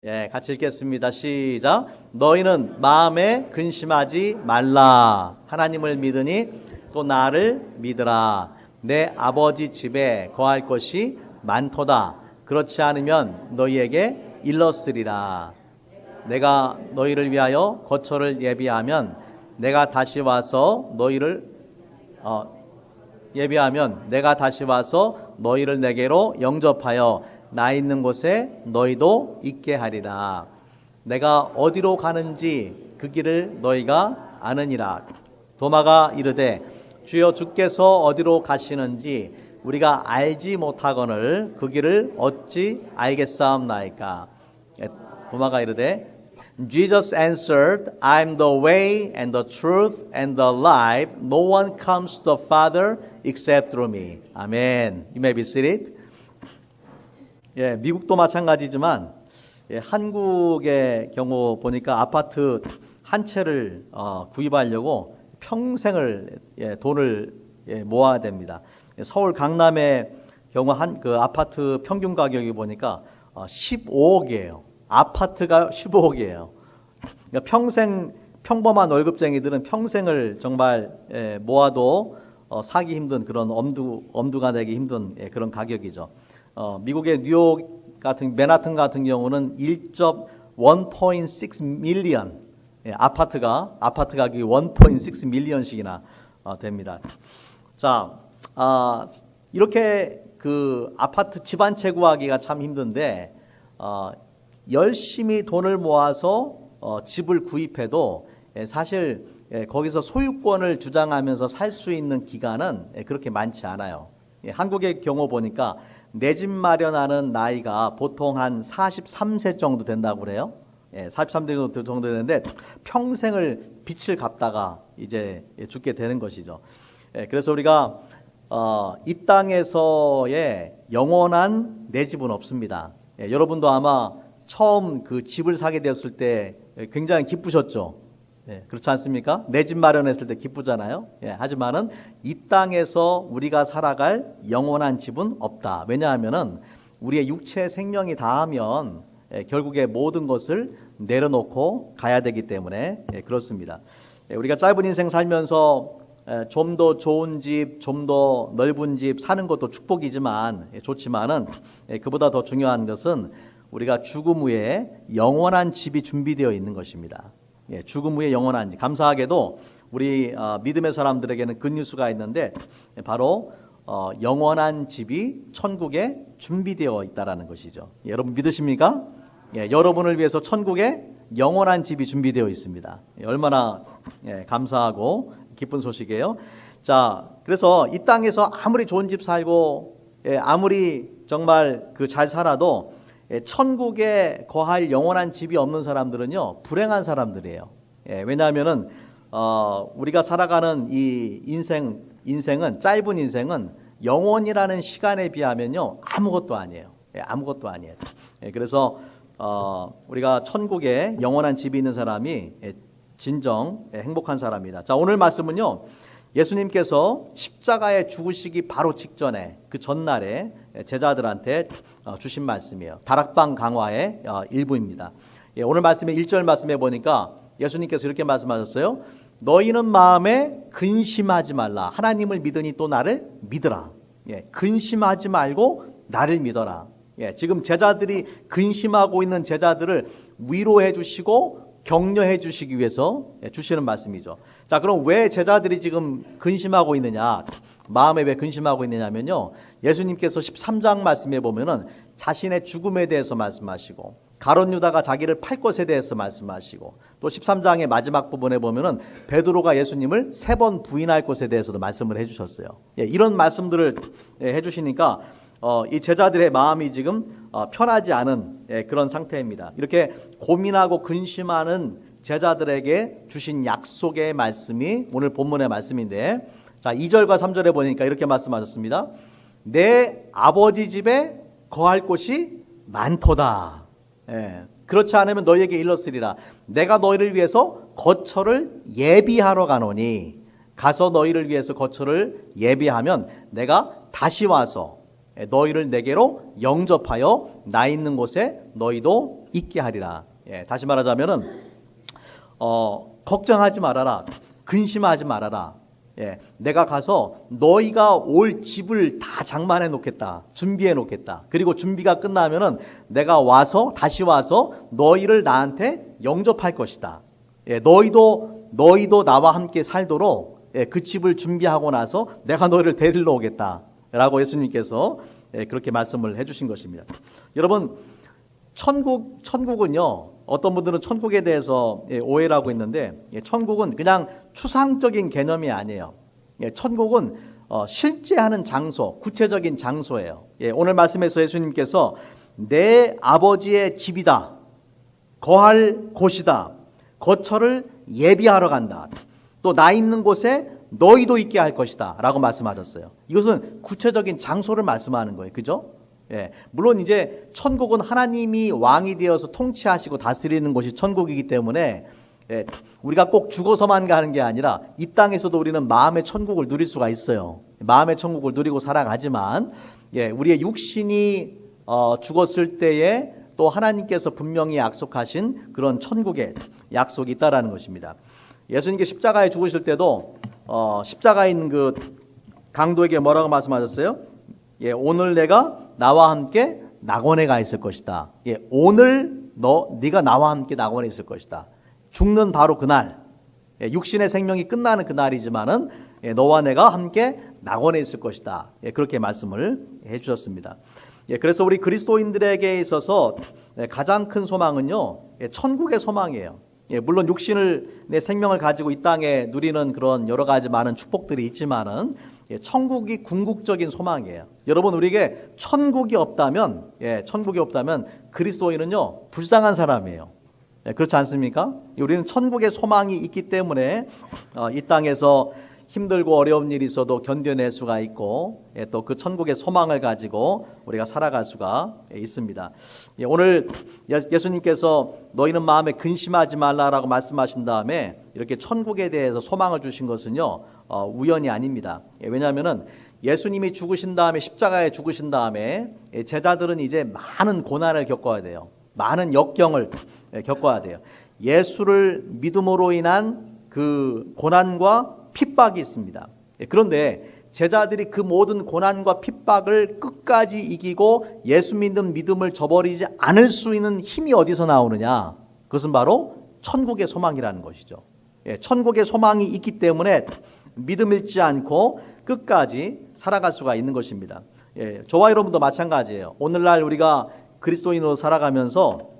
같이 읽겠습니다. 시작. 너희는 마음에 근심하지 말라. 하나님을 믿으니 또 나를 믿으라. 내 아버지 집에 거할 것이 많도다. 그렇지 않으면 너희에게 일렀으리라. 내가 너희를 위하여 거처를 예비하면 내가 다시 와서 너희를 내게로 영접하여 나 있는 곳에 너희도 있게 하리라. 내가 어디로 가는지 그 길을 너희가 아느니라. 도마가 이르되 주여 주께서 어디로 가시는지 우리가 알지 못하거늘 그 길을 어찌 알겠사옵나이까. 도마가 이르되 Jesus answered, I am the way and the truth and the life. No one comes to the Father except through me. Amen. You may be seated. 미국도 마찬가지지만 한국의 경우 보니까 아파트 한 채를 구입하려고 평생을 돈을 모아야 됩니다. 서울 강남의 경우 그 아파트 평균 가격이 보니까 15억이에요. 아파트가 15억이에요. 그러니까 평범한 월급쟁이들은 평생을 정말 모아도 사기 힘든 그런 엄두가 내기 힘든 그런 가격이죠. 미국의 뉴욕 같은 맨하튼 같은 경우는 1.6 밀리언 아파트 가격이 1.6 밀리언씩이나 됩니다. 자, 이렇게 그 아파트 집 한 채 구하기가 참 힘든데 열심히 돈을 모아서 집을 구입해도 사실 거기서 소유권을 주장하면서 살 수 있는 기간은 그렇게 많지 않아요. 한국의 경우 보니까 내 집 마련하는 나이가 보통 한 43세 정도 된다고 그래요. 43세 정도 되는데 평생을 빚을 갚다가 이제 죽게 되는 것이죠. 그래서 우리가 이 땅에서의 영원한 내 집은 없습니다. 여러분도 아마 처음 그 집을 사게 되었을 때 굉장히 기쁘셨죠. 그렇지 않습니까? 내 집 마련했을 때 기쁘잖아요. 하지만은 이 땅에서 우리가 살아갈 영원한 집은 없다. 왜냐하면은 우리의 육체 생명이 다하면 결국에 모든 것을 내려놓고 가야 되기 때문에 그렇습니다. 우리가 짧은 인생 살면서 좀 더 좋은 집, 좀 더 넓은 집 사는 것도 축복이지만 좋지만은 그보다 더 중요한 것은 우리가 죽음 후에 영원한 집이 준비되어 있는 것입니다. 죽음 후에 영원한 집. 감사하게도 우리 믿음의 사람들에게는 굿뉴스가 있는데 바로 영원한 집이 천국에 준비되어 있다라는 것이죠. 여러분 믿으십니까? 여러분을 위해서 천국에 영원한 집이 준비되어 있습니다. 얼마나 감사하고 기쁜 소식이에요. 자, 그래서 이 땅에서 아무리 좋은 집 살고 아무리 정말 잘 살아도 천국에 거할 영원한 집이 없는 사람들은요 불행한 사람들이에요. 왜냐하면은 우리가 살아가는 이 인생은 짧은 인생은 영원이라는 시간에 비하면요 아무것도 아니에요. 아무것도 아니에요. 그래서 우리가 천국에 영원한 집이 있는 사람이 진정 행복한 사람이다. 자, 오늘 말씀은요 예수님께서 십자가에 죽으시기 바로 직전에 그 전날에 제자들한테 주신 말씀이에요. 다락방 강화의 일부입니다. 오늘 말씀의 1절 말씀에 보니까 예수님께서 이렇게 말씀하셨어요. 너희는 마음에 근심하지 말라. 하나님을 믿으니 또 나를 믿으라. 근심하지 말고 나를 믿어라. 지금 제자들이 근심하고 있는 제자들을 위로해 주시고 격려해 주시기 위해서 주시는 말씀이죠. 자, 그럼 왜 제자들이 지금 근심하고 있느냐? 마음에 왜 근심하고 있느냐면요. 예수님께서 13장 말씀에 보면은 자신의 죽음에 대해서 말씀하시고 가룟 유다가 자기를 팔 것에 대해서 말씀하시고 또 13장의 마지막 부분에 보면은 베드로가 예수님을 3번 부인할 것에 대해서도 말씀을 해 주셨어요. 이런 말씀들을 해 주시니까 이 제자들의 마음이 지금 편하지 않은 그런 상태입니다. 이렇게 고민하고 근심하는 제자들에게 주신 약속의 말씀이 오늘 본문의 말씀인데, 자 2절과 3절에 보니까 이렇게 말씀하셨습니다. 내 아버지 집에 거할 곳이 많도다. 그렇지 않으면 너희에게 일렀으리라. 내가 너희를 위해서 거처를 예비하러 가노니 가서 너희를 위해서 거처를 예비하면 내가 다시 와서 너희를 내게로 영접하여 나 있는 곳에 너희도 있게 하리라. 다시 말하자면은 걱정하지 말아라. 근심하지 말아라. 내가 가서 너희가 올 집을 다 장만해 놓겠다. 준비해 놓겠다. 그리고 준비가 끝나면은 내가 다시 와서 너희를 나한테 영접할 것이다. 너희도 나와 함께 살도록 그 집을 준비하고 나서 내가 너희를 데리러 오겠다. 라고 예수님께서 그렇게 말씀을 해주신 것입니다. 여러분, 천국은요, 어떤 분들은 천국에 대해서 오해를 하고 있는데, 천국은 그냥 추상적인 개념이 아니에요. 천국은 실제 하는 장소, 구체적인 장소예요. 오늘 말씀에서 예수님께서 내 아버지의 집이다, 거할 곳이다, 거처를 예비하러 간다, 또 나 있는 곳에 너희도 있게 할 것이다 라고 말씀하셨어요. 이것은 구체적인 장소를 말씀하는 거예요. 그죠? 물론 이제 천국은 하나님이 왕이 되어서 통치하시고 다스리는 곳이 천국이기 때문에 우리가 꼭 죽어서만 가는 게 아니라 이 땅에서도 우리는 마음의 천국을 누릴 수가 있어요. 마음의 천국을 누리고 살아가지만 우리의 육신이 죽었을 때에 또 하나님께서 분명히 약속하신 그런 천국의 약속이 있다라는 것입니다. 예수님께 십자가에 죽으실 때도 십자가에 있는 그 강도에게 뭐라고 말씀하셨어요? 오늘 내가 나와 함께 낙원에 가 있을 것이다. 오늘 네가 나와 함께 낙원에 있을 것이다. 죽는 바로 그날, 육신의 생명이 끝나는 그날이지만은 너와 내가 함께 낙원에 있을 것이다. 그렇게 말씀을 해주셨습니다. 그래서 우리 그리스도인들에게 있어서 가장 큰 소망은요, 천국의 소망이에요. 물론 내 생명을 가지고 이 땅에 누리는 그런 여러 가지 많은 축복들이 있지만은 천국이 궁극적인 소망이에요. 여러분, 우리에게 천국이 없다면 그리스도인은요, 불쌍한 사람이에요. 그렇지 않습니까? 우리는 천국의 소망이 있기 때문에 이 땅에서 힘들고 어려운 일이 있어도 견뎌낼 수가 있고 또 그 천국의 소망을 가지고 우리가 살아갈 수가 있습니다. 오늘 예수님께서 너희는 마음에 근심하지 말라라고 말씀하신 다음에 이렇게 천국에 대해서 소망을 주신 것은요, 우연이 아닙니다. 왜냐하면은 예수님이 죽으신 다음에 십자가에 죽으신 다음에 제자들은 이제 많은 고난을 겪어야 돼요. 많은 역경을 겪어야 돼요. 예수를 믿음으로 인한 그 고난과 핍박이 있습니다. 그런데 제자들이 그 모든 고난과 핍박을 끝까지 이기고 예수 믿는 믿음을 저버리지 않을 수 있는 힘이 어디서 나오느냐? 그것은 바로 천국의 소망이라는 것이죠. 천국의 소망이 있기 때문에 믿음 잃지 않고 끝까지 살아갈 수가 있는 것입니다. 저와 여러분도 마찬가지예요. 오늘날 우리가 그리스도인으로 살아가면서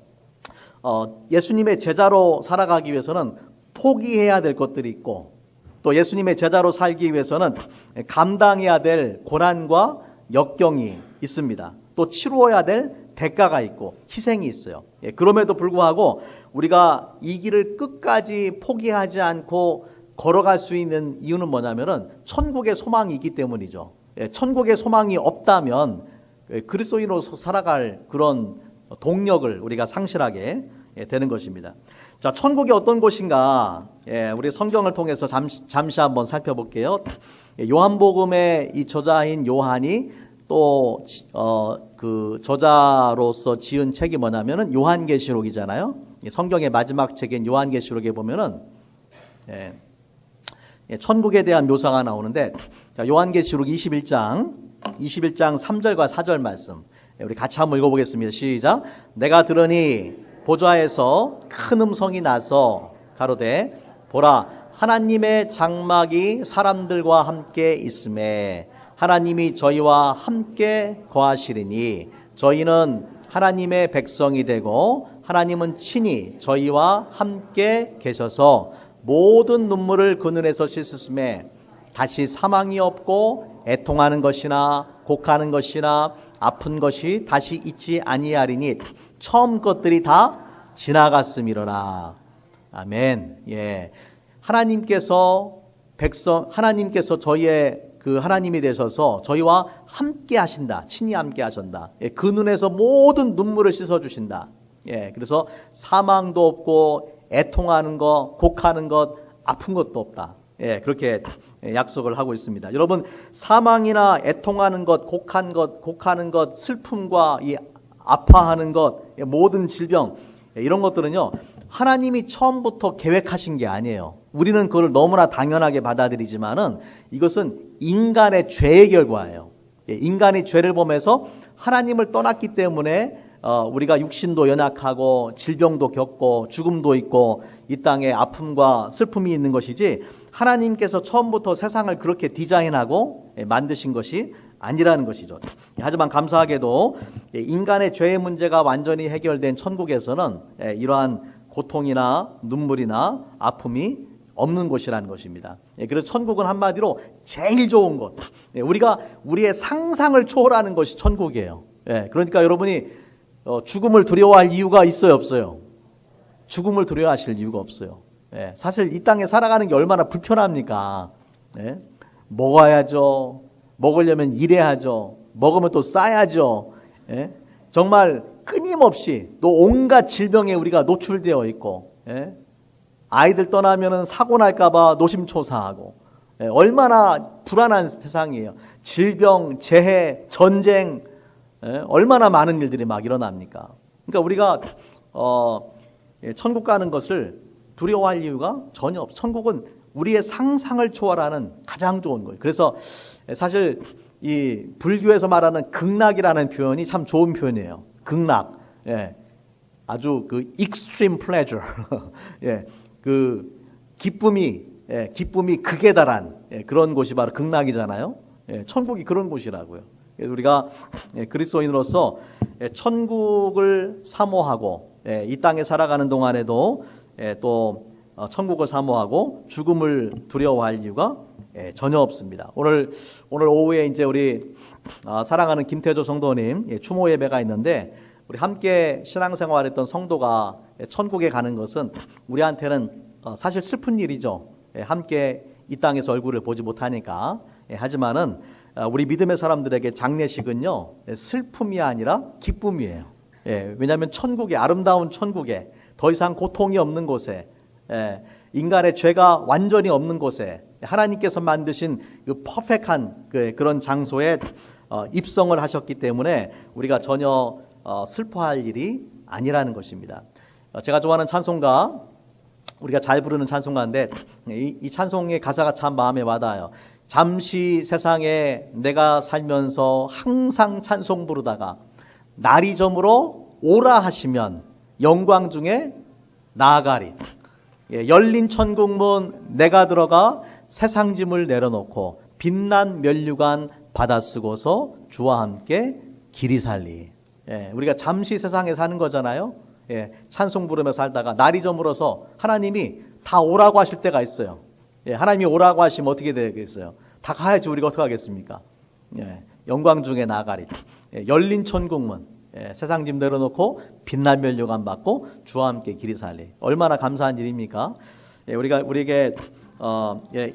예수님의 제자로 살아가기 위해서는 포기해야 될 것들이 있고 또 예수님의 제자로 살기 위해서는 감당해야 될 고난과 역경이 있습니다. 또 치루어야 될 대가가 있고 희생이 있어요. 그럼에도 불구하고 우리가 이 길을 끝까지 포기하지 않고 걸어갈 수 있는 이유는 뭐냐면은 천국의 소망이 있기 때문이죠. 천국의 소망이 없다면 그리스도인으로서 살아갈 그런 동력을 우리가 상실하게 되는 것입니다. 자, 천국이 어떤 곳인가? 우리 성경을 통해서 잠시 한번 살펴볼게요. 요한복음의 이 저자인 요한이 또 그 저자로서 지은 책이 뭐냐면은 요한계시록이잖아요. 성경의 마지막 책인 요한계시록에 보면은 천국에 대한 묘사가 나오는데, 자, 요한계시록 21장 3절과 4절 말씀 우리 같이 한번 읽어보겠습니다. 시작. 내가 들으니 보좌에서 큰 음성이 나서 가로되 보라, 하나님의 장막이 사람들과 함께 있음에 하나님이 저희와 함께 거하시리니 저희는 하나님의 백성이 되고 하나님은 친히 저희와 함께 계셔서 모든 눈물을 그 눈에서 씻으심에 다시 사망이 없고 애통하는 것이나 곡하는 것이나 아픈 것이 다시 있지 아니하리니 처음 것들이 다 지나갔음이로라. 아멘. 하나님께서 저희의 그 하나님이 되셔서 저희와 함께 하신다. 친히 함께 하신다. 그 눈에서 모든 눈물을 씻어 주신다. 그래서 사망도 없고 애통하는 것, 곡하는 것, 아픈 것도 없다. 그렇게 약속을 하고 있습니다. 여러분, 사망이나 애통하는 것, 곡하는 것, 슬픔과 이 아파하는 것, 모든 질병, 이런 것들은요, 하나님이 처음부터 계획하신 게 아니에요. 우리는 그걸 너무나 당연하게 받아들이지만은 이것은 인간의 죄의 결과예요. 인간이 죄를 범해서 하나님을 떠났기 때문에 우리가 육신도 연약하고 질병도 겪고 죽음도 있고 이 땅에 아픔과 슬픔이 있는 것이지, 하나님께서 처음부터 세상을 그렇게 디자인하고 만드신 것이 아니라는 것이죠. 하지만 감사하게도 인간의 죄의 문제가 완전히 해결된 천국에서는 이러한 고통이나 눈물이나 아픔이 없는 곳이라는 것입니다. 그래서 천국은 한마디로 제일 좋은 곳, 우리가 우리의 상상을 초월하는 것이 천국이에요. 그러니까 여러분이 죽음을 두려워할 이유가 있어요, 없어요? 죽음을 두려워하실 이유가 없어요. 사실 이 땅에 살아가는 게 얼마나 불편합니까? 먹어야죠. 먹으려면 일해야죠. 먹으면 또 싸야죠. 정말 끊임없이 또 온갖 질병에 우리가 노출되어 있고, 아이들 떠나면은 사고 날까봐 노심초사하고, 얼마나 불안한 세상이에요. 질병, 재해, 전쟁, 얼마나 많은 일들이 막 일어납니까? 그러니까 우리가 천국 가는 것을 두려워할 이유가 전혀 없어요. 천국은 우리의 상상을 초월하는 가장 좋은 거예요. 그래서 사실 이 불교에서 말하는 극락이라는 표현이 참 좋은 표현이에요. 극락, 아주 그 extreme pleasure, 그 기쁨이 극에 달한 그런 곳이 바로 극락이잖아요. 천국이 그런 곳이라고요. 우리가 그리스도인으로서 천국을 사모하고 이 땅에 살아가는 동안에도 또 천국을 사모하고 죽음을 두려워할 이유가 전혀 없습니다. 오늘 오후에 이제 우리 사랑하는 김태조 성도님 추모 예배가 있는데, 우리 함께 신앙생활했던 성도가 천국에 가는 것은 우리한테는 사실 슬픈 일이죠. 함께 이 땅에서 얼굴을 보지 못하니까. 하지만은 우리 믿음의 사람들에게 장례식은요, 슬픔이 아니라 기쁨이에요. 왜냐하면 천국에, 아름다운 천국에, 더 이상 고통이 없는 곳에, 인간의 죄가 완전히 없는 곳에 하나님께서 만드신 그 퍼펙트한 그런 장소에 입성을 하셨기 때문에 우리가 전혀 슬퍼할 일이 아니라는 것입니다. 제가 좋아하는 찬송가, 우리가 잘 부르는 찬송가인데 이 찬송의 가사가 참 마음에 와닿아요. 잠시 세상에 내가 살면서 항상 찬송 부르다가 날이 저물어 오라 하시면 영광 중에 나아가리. 열린 천국문 내가 들어가 세상 짐을 내려놓고 빛난 면류관 받아 쓰고서 주와 함께 길이 살리. 우리가 잠시 세상에 사는 거잖아요. 찬송 부르며 살다가 날이 저물어서 하나님이 다 오라고 하실 때가 있어요. 하나님이 오라고 하시면 어떻게 되겠어요? 다 가야지 우리가 어떻게 하겠습니까? 영광 중에 나아가리. 열린 천국문, 세상 짐 내려놓고 빛난 면류관 받고 주와 함께 길이 살리. 얼마나 감사한 일입니까? 우리에게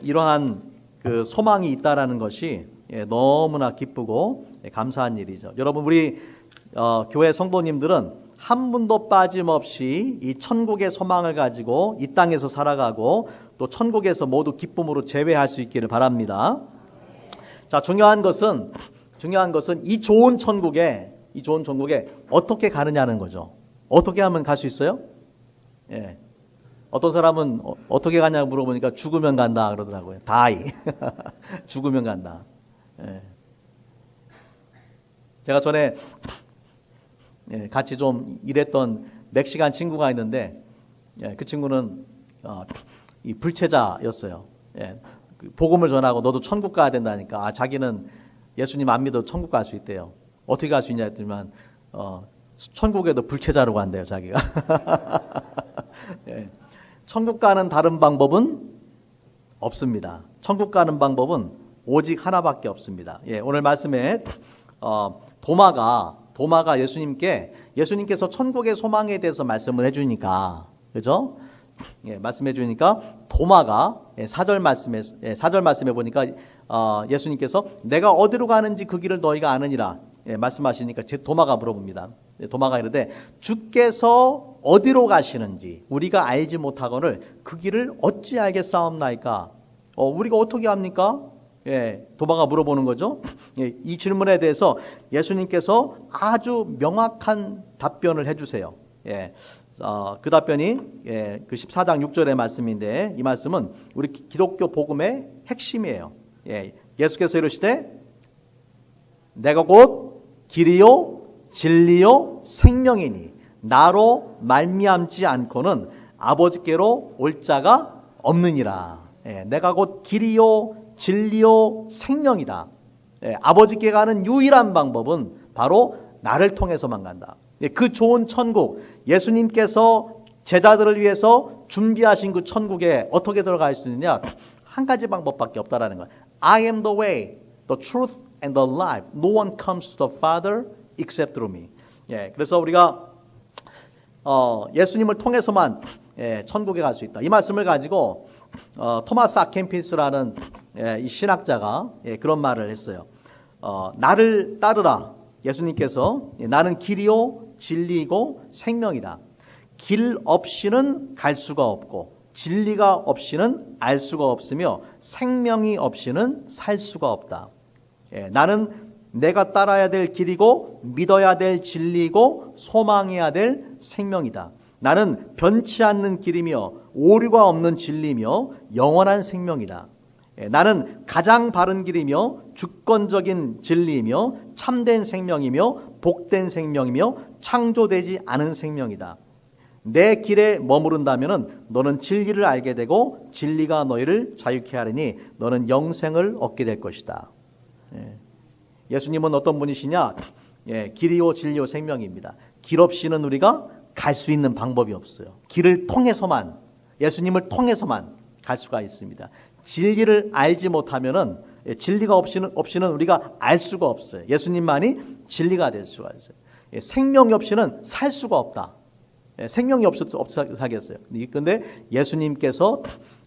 이러한 그 소망이 있다라는 것이 너무나 기쁘고 감사한 일이죠. 여러분, 우리 교회 성도님들은 한 분도 빠짐없이 이 천국의 소망을 가지고 이 땅에서 살아가고 또 천국에서 모두 기쁨으로 재회할 수 있기를 바랍니다. 자, 중요한 것은 이 좋은 천국에 어떻게 가느냐는 거죠. 어떻게 하면 갈 수 있어요? 어떤 사람은 어떻게 가냐고 물어보니까 죽으면 간다 그러더라고요. die. 죽으면 간다. 제가 전에 같이 좀 일했던 멕시칸 친구가 있는데, 그 친구는 이 불체자였어요. 복음을 전하고 너도 천국 가야 된다니까. 자기는 예수님 안 믿어도 천국 갈 수 있대요. 어떻게 갈 수 있냐 했더니만 천국에도 불체자로 간대요, 자기가. 천국 가는 다른 방법은 없습니다. 천국 가는 방법은 오직 하나밖에 없습니다. 오늘 말씀에 도마가 예수님께서 천국의 소망에 대해서 말씀을 해주니까, 그죠? 말씀해 주니까 도마가 4절 말씀에 보니까 예수님께서 내가 어디로 가는지 그 길을 너희가 아느니라 말씀하시니까 도마가 물어봅니다. 도마가 이르되 주께서 어디로 가시는지 우리가 알지 못하거늘 그 길을 어찌 알겠사옵나이까. 우리가 어떻게 합니까? 도마가 물어보는 거죠. 이 질문에 대해서 예수님께서 아주 명확한 답변을 해주세요. 그 답변이 그 14장 6절의 말씀인데, 이 말씀은 우리 기독교 복음의 핵심이에요. 예수께서 이르시되 내가 곧 길이요 진리요 생명이니 나로 말미암지 않고는 아버지께로 올 자가 없느니라. 내가 곧 길이요 진리요 생명이다. 아버지께 가는 유일한 방법은 바로 나를 통해서만 간다. 그 좋은 천국, 예수님께서 제자들을 위해서 준비하신 그 천국에 어떻게 들어갈 수 있느냐? 한 가지 방법밖에 없다라는 거야. I am the way, the truth and the life. No one comes to the Father except through me. 그래서 우리가 예수님을 통해서만 천국에 갈 수 있다. 이 말씀을 가지고 토마스 아켄피스라는 이 신학자가 그런 말을 했어요. 나를 따르라. 예수님께서 나는 길이요 진리이고 생명이다. 길 없이는 갈 수가 없고 진리가 없이는 알 수가 없으며 생명이 없이는 살 수가 없다. 나는 내가 따라야 될 길이고 믿어야 될 진리이고 소망해야 될 생명이다. 나는 변치 않는 길이며 오류가 없는 진리며 영원한 생명이다. 나는 가장 바른 길이며 주권적인 진리이며 참된 생명이며 복된 생명이며 창조되지 않은 생명이다. 내 길에 머무른다면 너는 진리를 알게 되고 진리가 너희를 자유케 하리니 너는 영생을 얻게 될 것이다. 예수님은 어떤 분이시냐? 길이요 진리요 생명입니다. 길 없이는 우리가 갈 수 있는 방법이 없어요. 길을 통해서만, 예수님을 통해서만 갈 수가 있습니다. 진리를 알지 못하면은 진리가 없이는 우리가 알 수가 없어요. 예수님만이 진리가 될 수가 있어요. 생명이 없이는 살 수가 없다. 생명이 없어서 살겠어요. 그런데 예수님께서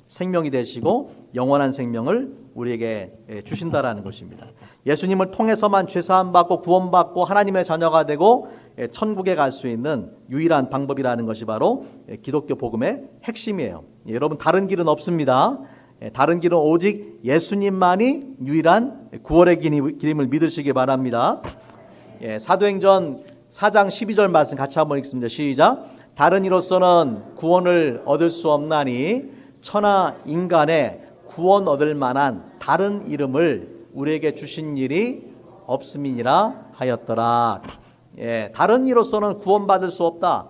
생명이 되시고 영원한 생명을 우리에게 주신다라는 것입니다. 예수님을 통해서만 죄사함 받고 구원받고 하나님의 자녀가 되고 천국에 갈 수 있는 유일한 방법이라는 것이 바로 기독교 복음의 핵심이에요. 여러분, 다른 길은 없습니다. 다른 길은 오직 예수님만이 유일한 구원의 길임을 믿으시기 바랍니다. 사도행전 4장 12절 말씀 같이 한번 읽습니다. 시작. 다른 이로서는 구원을 얻을 수 없나니 천하 인간의 구원 얻을 만한 다른 이름을 우리에게 주신 일이 없음이니라 하였더라. 다른 이로서는 구원받을 수 없다.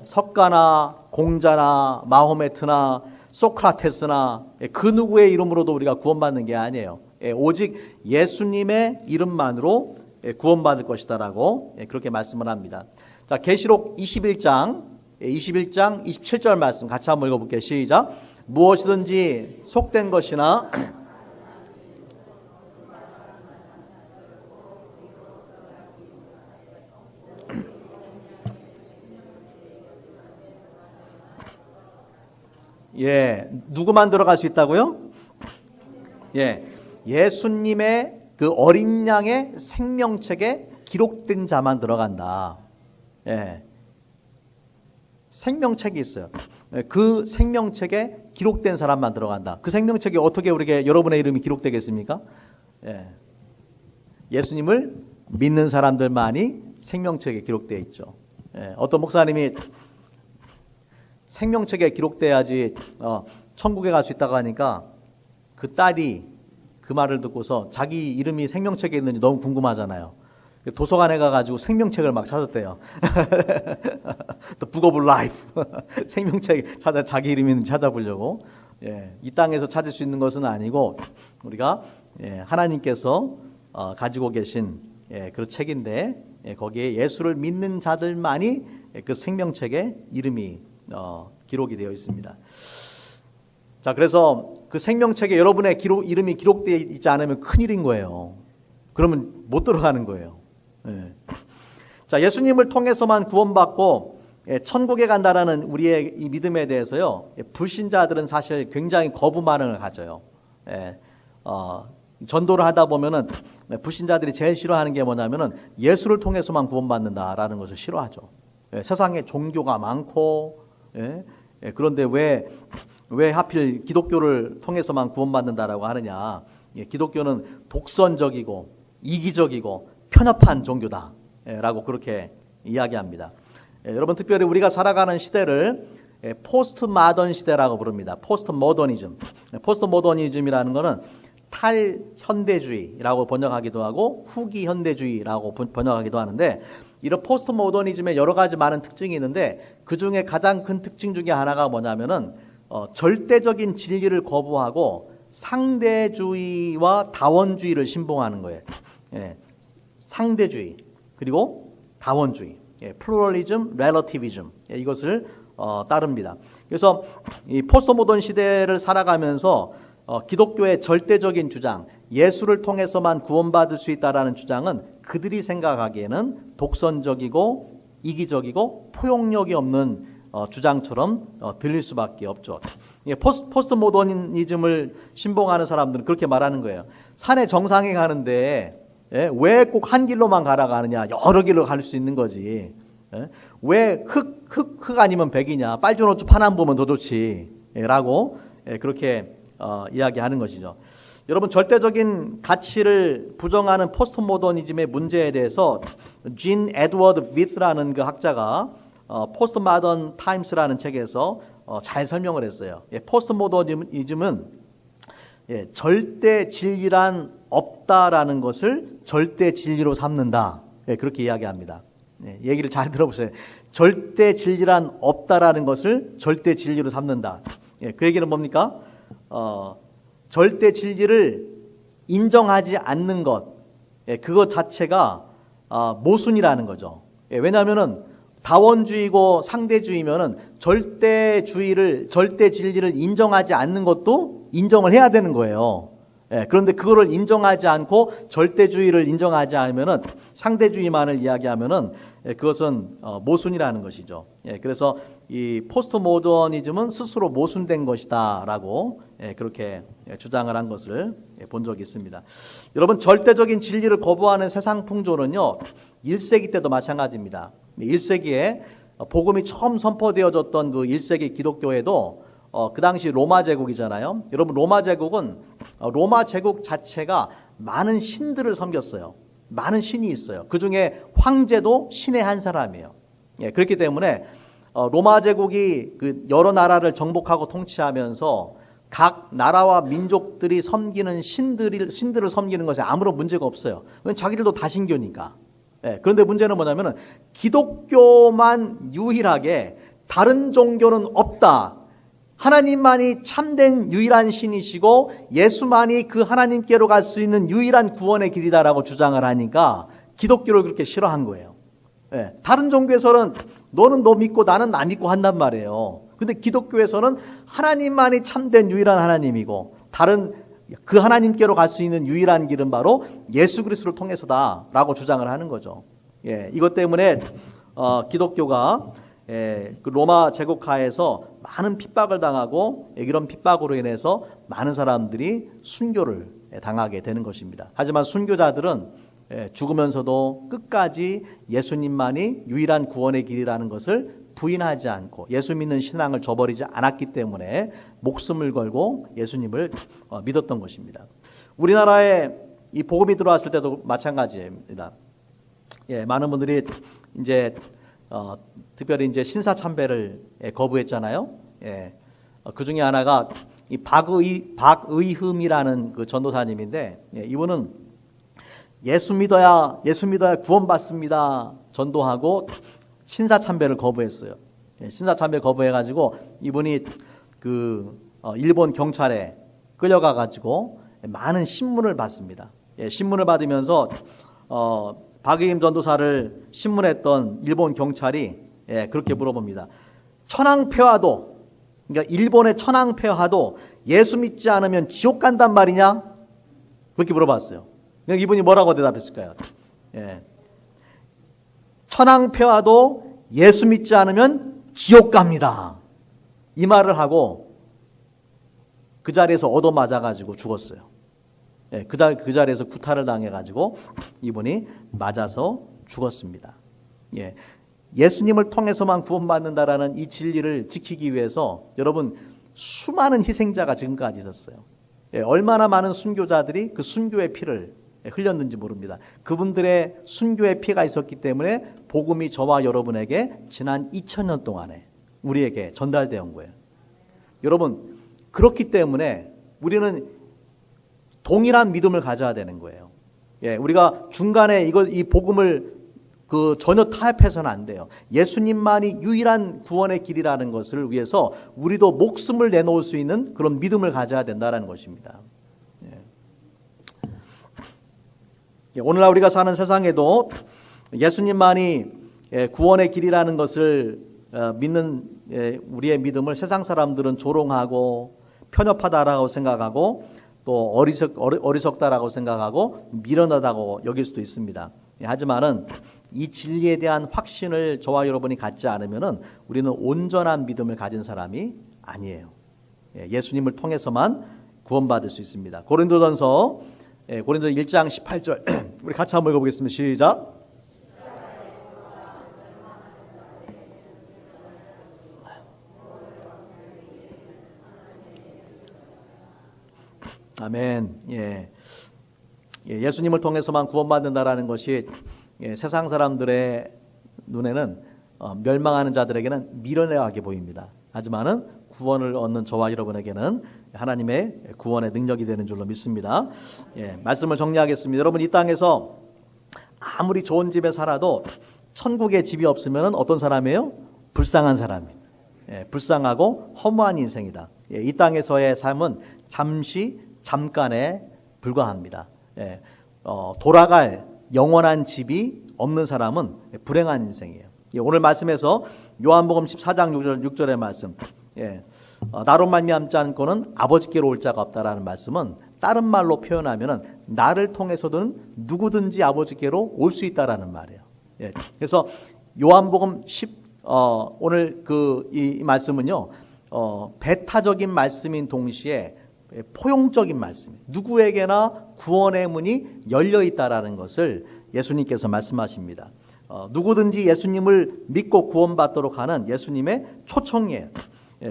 석가나 공자나 마호메트나 소크라테스나 그 누구의 이름으로도 우리가 구원받는 게 아니에요. 오직 예수님의 이름만으로 구원받을 것이다라고 그렇게 말씀을 합니다. 자, 계시록 21장 27절 말씀 같이 한번 읽어볼게요. 시작. 무엇이든지 속된 것이나 누구만 들어갈 수 있다고요? 예수님의 그 어린 양의 생명책에 기록된 자만 들어간다. 생명책이 있어요. 그 생명책에 기록된 사람만 들어간다. 그 생명책에 어떻게 우리에게 여러분의 이름이 기록되겠습니까? 예수님을 믿는 사람들만이 생명책에 기록되어 있죠. 어떤 목사님이 생명책에 기록돼야지 천국에 갈 수 있다고 하니까 그 딸이 그 말을 듣고서 자기 이름이 생명책에 있는지 너무 궁금하잖아요. 도서관에 가가지고 생명책을 막 찾았대요. The Book of Life. 생명책 자기 이름이 있는지 찾아보려고. 이 땅에서 찾을 수 있는 것은 아니고 우리가 하나님께서 가지고 계신 그 책인데 거기에 예수를 믿는 자들만이 그 생명책에 이름이 기록이 되어 있습니다. 자, 그래서 그 생명책에 여러분의 이름이 기록되어 있지 않으면 큰일인 거예요. 그러면 못 들어가는 거예요. 자, 예수님을 통해서만 구원받고 천국에 간다라는 우리의 이 믿음에 대해서요, 불신자들은 사실 굉장히 거부 반응을 가져요. 전도를 하다 보면은 불신자들이 제일 싫어하는 게 뭐냐면은 예수를 통해서만 구원받는다라는 것을 싫어하죠. 세상에 종교가 많고, 그런데 왜 왜 하필 기독교를 통해서만 구원받는다라고 하느냐. 기독교는 독선적이고 이기적이고 편협한 종교다 라고 그렇게 이야기합니다. 여러분, 특별히 우리가 살아가는 시대를 포스트 마던 시대라고 부릅니다. 포스트 모더니즘. 포스트 모더니즘이라는 것은 탈현대주의라고 번역하기도 하고 후기 현대주의라고 번역하기도 하는데, 이런 포스트 모더니즘에 여러 가지 많은 특징이 있는데 그 중에 가장 큰 특징 중에 하나가 뭐냐면은 절대적인 진리를 거부하고 상대주의와 다원주의를 신봉하는 거예요. 상대주의 그리고 다원주의, 플루럴리즘, 렐러티비즘, 이것을 따릅니다. 그래서 이 포스트 모던 시대를 살아가면서 기독교의 절대적인 주장, 예수를 통해서만 구원받을 수 있다라는 주장은 그들이 생각하기에는 독선적이고 이기적이고 포용력이 없는 주장처럼 들릴 수밖에 없죠. 포스트 모더니즘을 신봉하는 사람들은 그렇게 말하는 거예요. 산의 정상에 가는데 왜 꼭 한 길로만 가느냐? 여러 길로 갈 수 있는 거지. 왜 흙 아니면 백이냐? 빨주노 파남 보면 더 좋지. 라고 그렇게 이야기하는 것이죠. 여러분, 절대적인 가치를 부정하는 포스트 모더니즘의 문제에 대해서 진 에드워드 비트라는 그 학자가 포스트 모던 타임스라는 책에서 잘 설명을 했어요. 포스트 모더니즘은 절대 진리란 없다라는 것을 절대 진리로 삼는다. 그렇게 이야기합니다. 얘기를 잘 들어보세요. 절대 진리란 없다라는 것을 절대 진리로 삼는다. 그 얘기는 뭡니까? 절대 진리를 인정하지 않는 것, 그것 자체가 모순이라는 거죠. 왜냐하면은 다원주의고 상대주의면은 절대 진리를 인정하지 않는 것도 인정을 해야 되는 거예요. 그런데 그거를 인정하지 않고 절대주의를 인정하지 않으면은, 상대주의만을 이야기하면은 그것은 모순이라는 것이죠. 그래서 이 포스트 모더니즘은 스스로 모순된 것이다라고 그렇게 주장을 한 것을 본 적이 있습니다. 여러분, 절대적인 진리를 거부하는 세상 풍조는요, 1세기 때도 마찬가지입니다. 1세기에 복음이 처음 선포되어졌던 그 1세기 기독교에도 그 당시 로마 제국이잖아요. 여러분, 로마 제국 자체가 많은 신들을 섬겼어요. 많은 신이 있어요. 그 중에 황제도 신의 한 사람이에요. 그렇기 때문에 로마 제국이 그 여러 나라를 정복하고 통치하면서 각 나라와 민족들이 섬기는 신들을 섬기는 것에 아무런 문제가 없어요. 왜냐하면 자기들도 다신교니까. 그런데 문제는 뭐냐면은 기독교만 유일하게 다른 종교는 없다. 하나님만이 참된 유일한 신이시고 예수만이 그 하나님께로 갈 수 있는 유일한 구원의 길이다라고 주장을 하니까 기독교를 그렇게 싫어한 거예요. 다른 종교에서는 너는 너 믿고 나는 나 믿고 한단 말이에요. 근데 기독교에서는 하나님만이 참된 유일한 하나님이고 다른 그 하나님께로 갈 수 있는 유일한 길은 바로 예수 그리스도를 통해서다라고 주장을 하는 거죠. 이것 때문에 기독교가 그 로마 제국하에서 많은 핍박을 당하고 이런 핍박으로 인해서 많은 사람들이 순교를 당하게 되는 것입니다. 하지만 순교자들은 죽으면서도 끝까지 예수님만이 유일한 구원의 길이라는 것을 부인하지 않고 예수 믿는 신앙을 저버리지 않았기 때문에 목숨을 걸고 예수님을 믿었던 것입니다. 우리나라에 이 복음이 들어왔을 때도 마찬가지입니다. 많은 분들이 이제 특별히 이제 신사참배를 거부했잖아요. 그 중에 하나가 이 박의흠이라는 그 전도사님인데, 이분은 예수 믿어야 구원받습니다 전도하고 신사참배를 거부했어요. 신사참배 거부해가지고 이분이 그 일본 경찰에 끌려가가지고 많은 신문을 받습니다. 신문을 받으면서 박의임 전도사를 신문했던 일본 경찰이 그렇게 물어봅니다. 천황폐하도, 그러니까 일본의 천황폐하도 예수 믿지 않으면 지옥 간단 말이냐? 그렇게 물어봤어요. 이분이 뭐라고 대답했을까요? 천황폐하도 예수 믿지 않으면 지옥 갑니다. 이 말을 하고 그 자리에서 얻어맞아가지고 죽었어요. 그 자리에서 구타를 당해가지고 이분이 맞아서 죽었습니다. 예수님을 통해서만 구원받는다라는 이 진리를 지키기 위해서 여러분, 수많은 희생자가 지금까지 있었어요. 얼마나 많은 순교자들이 그 순교의 피를 흘렸는지 모릅니다. 그분들의 순교의 피가 있었기 때문에 복음이 저와 여러분에게 지난 2000년 동안에 우리에게 전달되어 온 거예요. 여러분, 그렇기 때문에 우리는 동일한 믿음을 가져야 되는 거예요. 우리가 중간에 이 복음을 전혀 타협해서는 안 돼요. 예수님만이 유일한 구원의 길이라는 것을 위해서 우리도 목숨을 내놓을 수 있는 그런 믿음을 가져야 된다는 것입니다. 오늘날 우리가 사는 세상에도 예수님만이 구원의 길이라는 것을 믿는 우리의 믿음을 세상 사람들은 조롱하고 편협하다라고 생각하고 또 어리석다라고 생각하고 미련하다고 여길 수도 있습니다. 하지만은 이 진리에 대한 확신을 저와 여러분이 갖지 않으면은 우리는 온전한 믿음을 가진 사람이 아니에요. 예수님을 통해서만 구원받을 수 있습니다. 고린도전서 1장 18절 우리 같이 한번 읽어보겠습니다. 시작. 아멘. 예수님을 통해서만 구원받는다라는 것이 세상 사람들의 눈에는 멸망하는 자들에게는 미련하게 보입니다. 하지만은 구원을 얻는 저와 여러분에게는 하나님의 구원의 능력이 되는 줄로 믿습니다. 말씀을 정리하겠습니다. 여러분, 이 땅에서 아무리 좋은 집에 살아도 천국에 집이 없으면 어떤 사람이에요? 불쌍한 사람입니다. 불쌍하고 허무한 인생이다. 이 땅에서의 삶은 잠깐에 불과합니다. 돌아갈 영원한 집이 없는 사람은 불행한 인생이에요. 오늘 말씀에서 요한복음 14장 6절의 말씀, 나로 말미암지 않고는 아버지께로 올 자가 없다라는 말씀은 다른 말로 표현하면은 나를 통해서든 누구든지 아버지께로 올 수 있다라는 말이에요. 그래서 요한복음 오늘 이 말씀은요, 배타적인 말씀인 동시에 포용적인 말씀, 누구에게나 구원의 문이 열려 있다라는 것을 예수님께서 말씀하십니다. 누구든지 예수님을 믿고 구원받도록 하는 예수님의 초청이에요.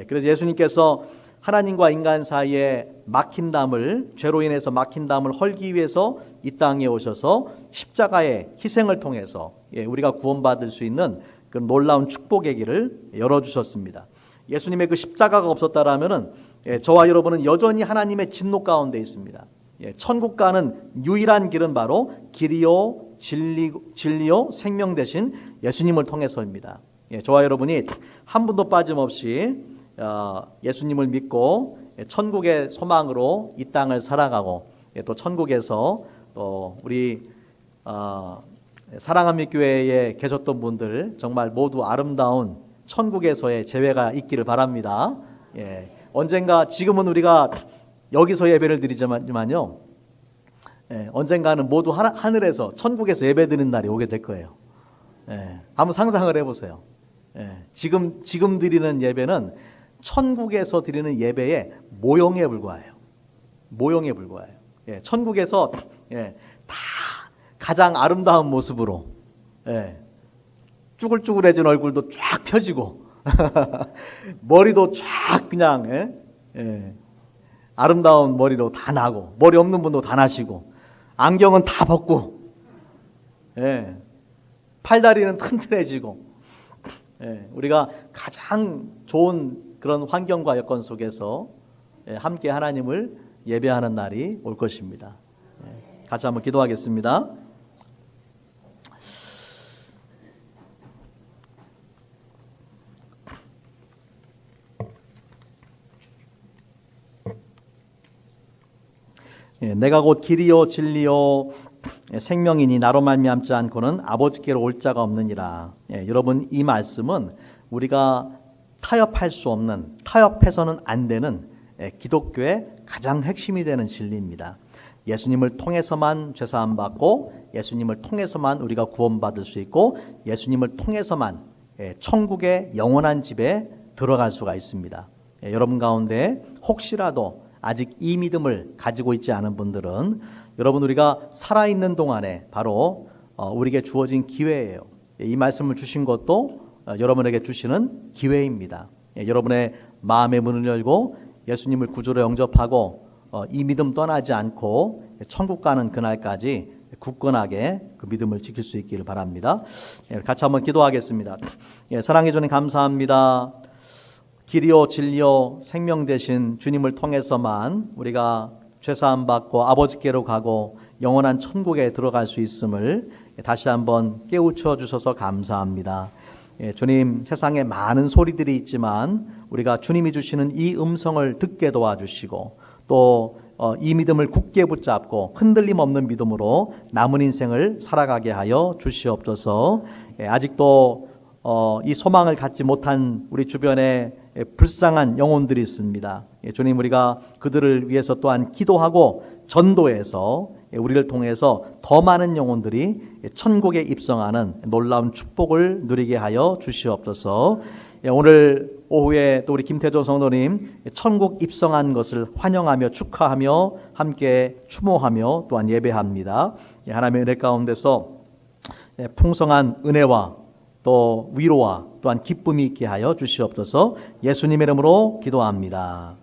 그래서 예수님께서 하나님과 인간 사이에 죄로 인해서 막힌 담을 헐기 위해서 이 땅에 오셔서 십자가의 희생을 통해서 우리가 구원받을 수 있는 그 놀라운 축복의 길을 열어주셨습니다. 예수님의 그 십자가가 없었다라면은 저와 여러분은 여전히 하나님의 진노 가운데 있습니다. 천국 가는 유일한 길은 바로 길이요 진리요 생명 되신 예수님을 통해서입니다. 저와 여러분이 한 분도 빠짐없이 예수님을 믿고 천국의 소망으로 이 땅을 살아가고 또 천국에서 또 우리 사랑합니다 교회에 계셨던 분들 정말 모두 아름다운 천국에서의 재회가 있기를 바랍니다. 언젠가 지금은 우리가 여기서 예배를 드리지만요, 언젠가는 모두 하늘에서 천국에서 예배 드리는 날이 오게 될 거예요. 한번 상상을 해보세요. 지금 드리는 예배는 천국에서 드리는 예배의 모형에 불과해요. 모형에 불과해요. 천국에서 다 가장 아름다운 모습으로 쭈글쭈글해진 얼굴도 쫙 펴지고 머리도 쫙 그냥 아름다운 머리로 다 나고 머리 없는 분도 다 나시고 안경은 다 벗고 팔다리는 튼튼해지고 우리가 가장 좋은 그런 환경과 여건 속에서 함께 하나님을 예배하는 날이 올 것입니다. 같이 한번 기도하겠습니다. 내가 곧 길이요 진리요 생명이니 나로 말미암지 않고는 아버지께로 올 자가 없느니라. 여러분, 이 말씀은 우리가 타협할 수 없는, 타협해서는 안 되는 기독교의 가장 핵심이 되는 진리입니다. 예수님을 통해서만 죄사함 받고 예수님을 통해서만 우리가 구원받을 수 있고 예수님을 통해서만 천국의 영원한 집에 들어갈 수가 있습니다. 여러분 가운데 혹시라도 아직 이 믿음을 가지고 있지 않은 분들은 여러분, 우리가 살아있는 동안에 바로 우리에게 주어진 기회예요. 이 말씀을 주신 것도 여러분에게 주시는 기회입니다. 여러분의 마음의 문을 열고 예수님을 구주로 영접하고 이 믿음 떠나지 않고 천국 가는 그날까지 굳건하게 그 믿음을 지킬 수 있기를 바랍니다. 같이 한번 기도하겠습니다. 사랑해 주님 감사합니다. 길이요 진리요 생명 되신 주님을 통해서만 우리가 죄사함 받고 아버지께로 가고 영원한 천국에 들어갈 수 있음을 다시 한번 깨우쳐 주셔서 감사합니다. 주님, 세상에 많은 소리들이 있지만 우리가 주님이 주시는 이 음성을 듣게 도와주시고 또 이 믿음을 굳게 붙잡고 흔들림 없는 믿음으로 남은 인생을 살아가게 하여 주시옵소서. 아직도 이 소망을 갖지 못한 우리 주변에 불쌍한 영혼들이 있습니다. 주님, 우리가 그들을 위해서 또한 기도하고 전도해서 우리를 통해서 더 많은 영혼들이 천국에 입성하는 놀라운 축복을 누리게 하여 주시옵소서. 오늘 오후에 또 우리 김태조 성도님 천국 입성한 것을 환영하며 축하하며 함께 추모하며 또한 예배합니다. 하나님의 은혜 가운데서 풍성한 은혜와 또 위로와 또한 기쁨이 있게 하여 주시옵소서. 예수님의 이름으로 기도합니다.